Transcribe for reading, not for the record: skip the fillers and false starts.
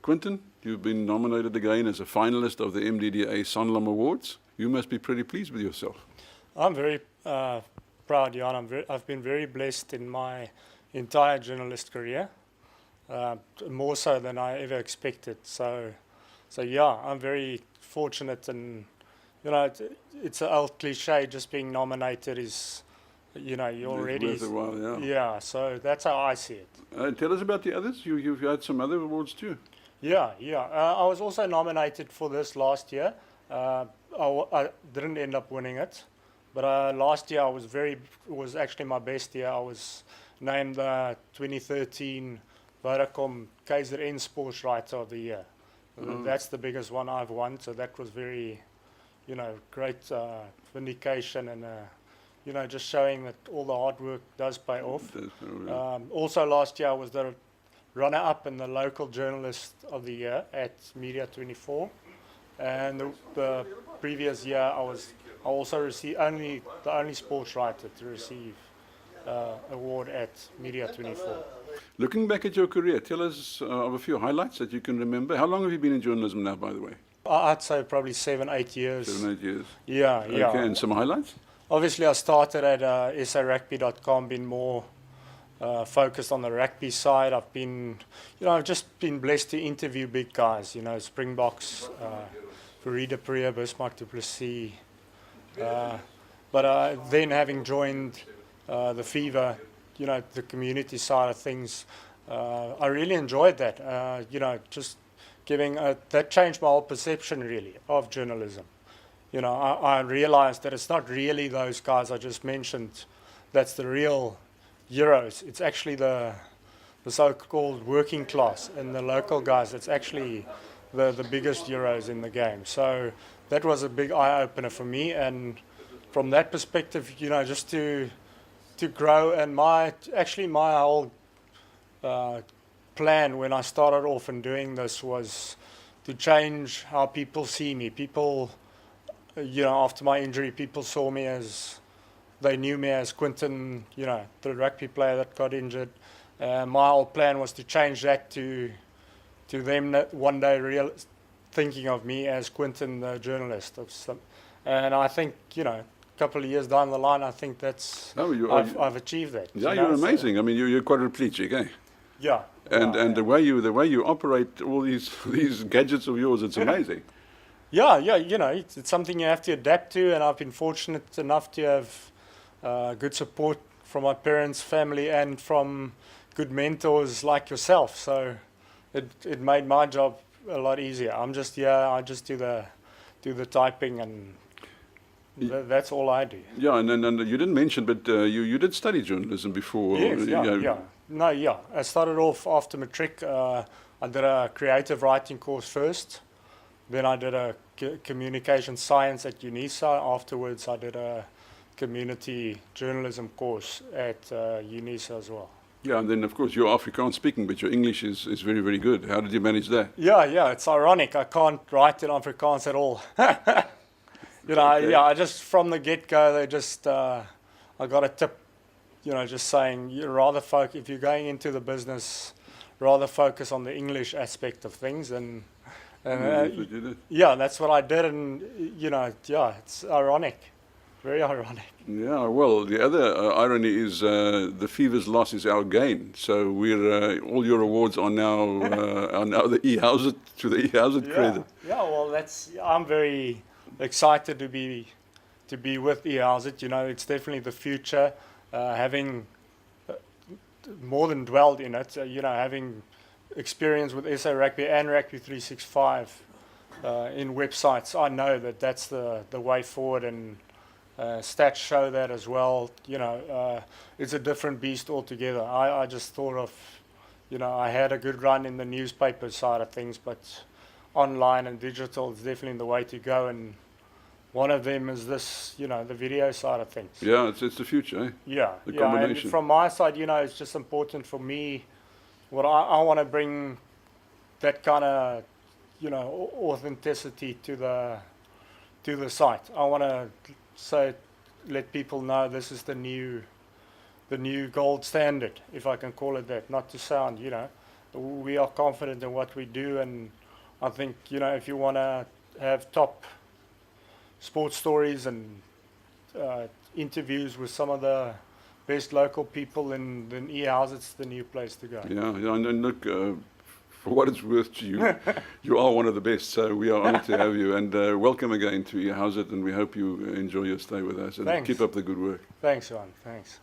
Quintin, you've been nominated again as a finalist of the MDDA Sanlam Awards. You must be pretty pleased with yourself. I'm very proud, Jan. I've been very blessed in my entire journalist career, more so than I ever expected. So yeah, I'm very fortunate, and it's an old cliche. Just being nominated is, you're already. It's worth a while, yeah. Yeah, so that's how I see it. Tell us about the others. You've had some other awards too. Yeah. I was also nominated for this last year. I didn't end up winning it, but last year was actually my best year. I was named 2013 Vodacom KZN Sports Writer of the Year. That's the biggest one I've won, so that was very, great vindication and, just showing that all the hard work does pay off. Also last year I was the runner-up in the local journalist of the year at Media 24. And the previous year, I also received the only sports writer to receive award at Media 24. Looking back at your career, tell us of a few highlights that you can remember. How long have you been in journalism now, by the way? I'd say probably 7-8 years. 7-8 years. Yeah. Okay, and some highlights? Obviously, I started at sarugby.com, been more focused on the rugby side. I've been, I've just been blessed to interview big guys, Springboks, Verida Priya, Bismarck du Plessis. But then having joined the Fever, the community side of things, I really enjoyed that. Just giving, that changed my whole perception really of journalism. I realized that it's not really those guys I just mentioned that's the real heroes. It's actually the so-called working class and the local guys that's actually the biggest heroes in the game. So that was a big eye-opener for me, and from that perspective, just to grow, and my whole plan when I started off in doing this was to change how people see me. People, after my injury, people saw me as, they knew me as Quintin, the rugby player that got injured. My whole plan was to change that to them one day thinking of me as Quintin, the journalist. And I think, a couple of years down the line, I think that's, I've achieved that. Yeah, you're amazing. I mean, you're quadriplegic, eh? Yeah. And the way you operate all these gadgets of yours, it's amazing. Yeah, it's something you have to adapt to, and I've been fortunate enough to have good support from my parents, family, and from good mentors like yourself. So it made my job a lot easier. I'm just here. I just do the typing, and that's all I do. Yeah, and you didn't mention, but you did study journalism before. Yes, yeah. I started off after matric. I did a creative writing course first. Then I did a communication science at UNISA. Afterwards, I did a community journalism course at UNISA as well. Yeah, and then of course you're Afrikaans speaking, but your English is very, very good. How did you manage that? Yeah, it's ironic. I can't write in Afrikaans at all. I just, from the get-go, I got a tip, just saying, if you're going into the business, rather focus on the English aspect of things. And that's what you did. Yeah, that's what I did, and it's ironic, very ironic. Yeah, well, the other irony is the Fever's loss is our gain. So we're all your awards are now the E-Housed to the E-Housed credit. Yeah, well, I'm very excited to be with E-Housed. It's definitely the future. Having more than dwelled in it, having experience with SA Rugby and Rugby 365 in websites, I know that that's the way forward, and stats show that as well. It's a different beast altogether. I just thought of, I had a good run in the newspaper side of things, but online and digital is definitely the way to go, and one of them is this, the video side of things. Yeah, it's the future, eh? Yeah, the combination. And from my side, it's just important for me. What I want to bring that kind of, authenticity to the site. I want to let people know this is the new gold standard, if I can call it that. Not to sound, we are confident in what we do, and I think, you know, if you want to have top sports stories and interviews with some of the best local people in E-House, it's the new place to go. Yeah, yeah, and look, for what it's worth to you, you are one of the best, so we are honored to have you, and welcome again to E-House, and we hope you enjoy your stay with us, and Thanks. keep up the good work. Thanks, Johan. Thanks.